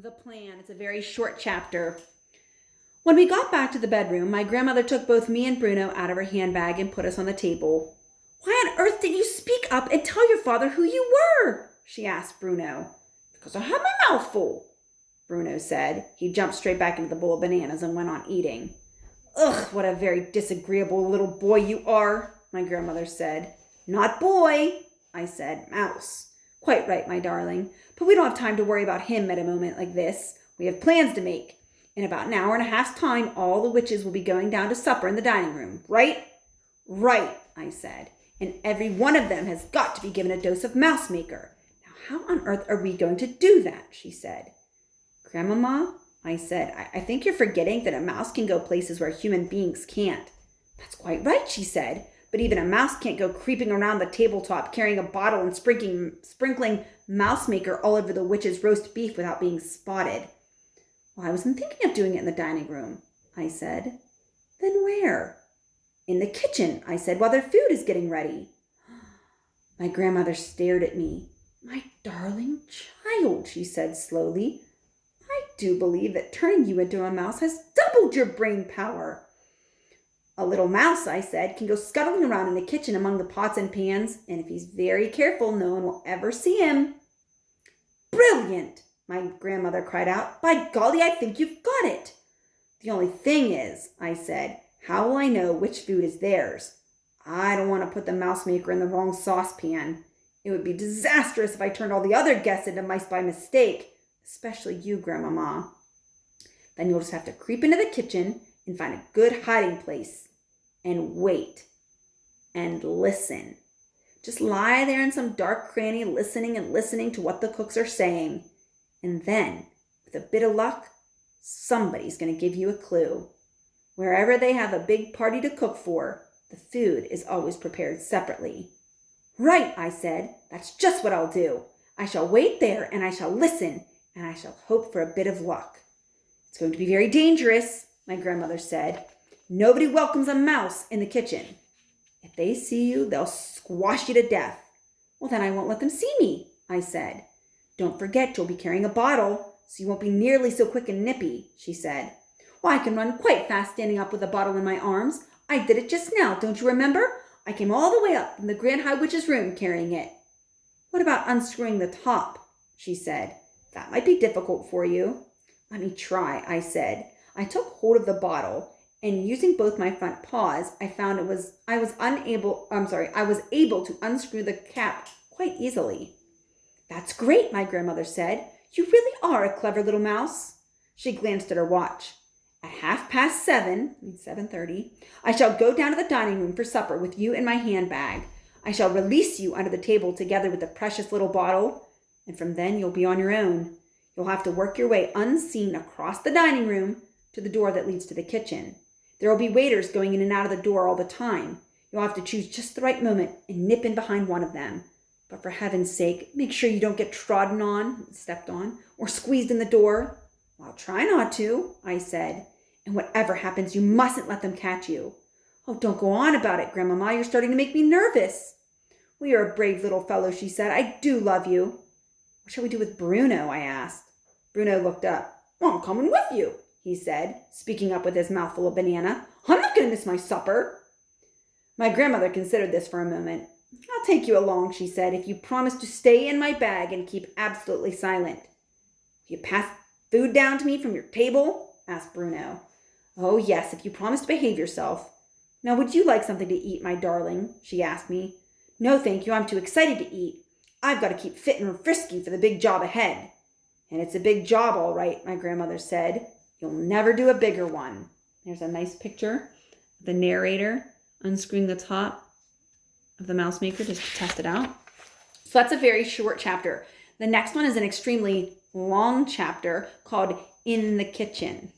The plan. It's a very short chapter. When we got back to the bedroom, my grandmother took both me and Bruno out of her handbag and put us on the table. "Why on earth didn't you speak up and tell your father who you were?" she asked Bruno. "Because I had my mouth full," Bruno said. He jumped straight back into the bowl of bananas and went on eating. "Ugh, what a very disagreeable little boy you are," my grandmother said. "Not boy," I said. "Mouse." "Quite right, my darling. But we don't have time to worry about him at a moment like this. We have plans to make. In about an hour and a half's time, all the witches will be going down to supper in the dining room, right?" "Right," I said. "And every one of them has got to be given a dose of Mouse Maker. Now, how on earth are we going to do that?" she said. "Grandmama," I said, I think you're forgetting that a mouse can go places where human beings can't." "That's quite right," she said. "But even a mouse can't go creeping around the tabletop carrying a bottle and sprinkling Mouse Maker all over the witch's roast beef without being spotted." "Well, I wasn't thinking of doing it in the dining room," I said. "Then where?" "In the kitchen," I said, "while their food is getting ready." My grandmother stared at me. "My darling child," she said slowly, "I do believe that turning you into a mouse has doubled your brain power." "A little mouse," I said, "can go scuttling around in the kitchen among the pots and pans, and if he's very careful, no one will ever see him." "Brilliant!" my grandmother cried out. "By golly, I think you've got it." "The only thing is," I said, "how will I know which food is theirs? I don't want to put the Mouse Maker in the wrong saucepan. It would be disastrous if I turned all the other guests into mice by mistake, especially you, Grandmama. Then you'll just have to creep into the kitchen and find a good hiding place and wait and listen. Just lie there in some dark cranny listening and listening to what the cooks are saying. And then, with a bit of luck, somebody's going to give you a clue. Wherever they have a big party to cook for, the food is always prepared separately." "Right," I said. "That's just what I'll do. I shall wait there and I shall listen and I shall hope for a bit of luck." "It's going to be very dangerous," my grandmother said. "Nobody welcomes a mouse in the kitchen. If they see you, they'll squash you to death." "Well, then I won't let them see me," I said. "Don't forget you'll be carrying a bottle, so you won't be nearly so quick and nippy," she said. "Why, I can run quite fast standing up with a bottle in my arms. I did it just now, don't you remember? I came all the way up from the Grand High Witch's room carrying it." "What about unscrewing the top?" she said. "That might be difficult for you." "Let me try," I said. I took hold of the bottle, and using both my front paws, I found I was able to unscrew the cap quite easily. "That's great," my grandmother said. "You really are a clever little mouse." She glanced at her watch. "At 7:30, I shall go down to the dining room for supper with you in my handbag. I shall release you under the table together with the precious little bottle, and from then you'll be on your own. You'll have to work your way unseen across the dining room to the door that leads to the kitchen. There will be waiters going in and out of the door all the time. You'll have to choose just the right moment and nip in behind one of them. But for heaven's sake, make sure you don't get stepped on, or squeezed in the door." "I'll try not to," I said. "And whatever happens, you mustn't let them catch you." "Oh, don't go on about it, Grandmama. You're starting to make me nervous." "Well, you're a brave little fellow," she said. "I do love you." "What shall we do with Bruno?" I asked. Bruno looked up. "Well, I'm coming with you," he said, speaking up with his mouthful of banana. "I'm not going to miss my supper." My grandmother considered this for a moment. "I'll take you along," she said, "if you promise to stay in my bag and keep absolutely silent." "Will you pass food down to me from your table?" asked Bruno. "Oh, yes, if you promise to behave yourself." "Now, would you like something to eat, my darling?" she asked me. "No, thank you. I'm too excited to eat. I've got to keep fit and frisky for the big job ahead." "And it's a big job, all right," my grandmother said. "You'll never do a bigger one." There's a nice picture of the narrator unscrewing the top of the Mouse Maker just to test it out. So that's a very short chapter. The next one is an extremely long chapter called In the Kitchen.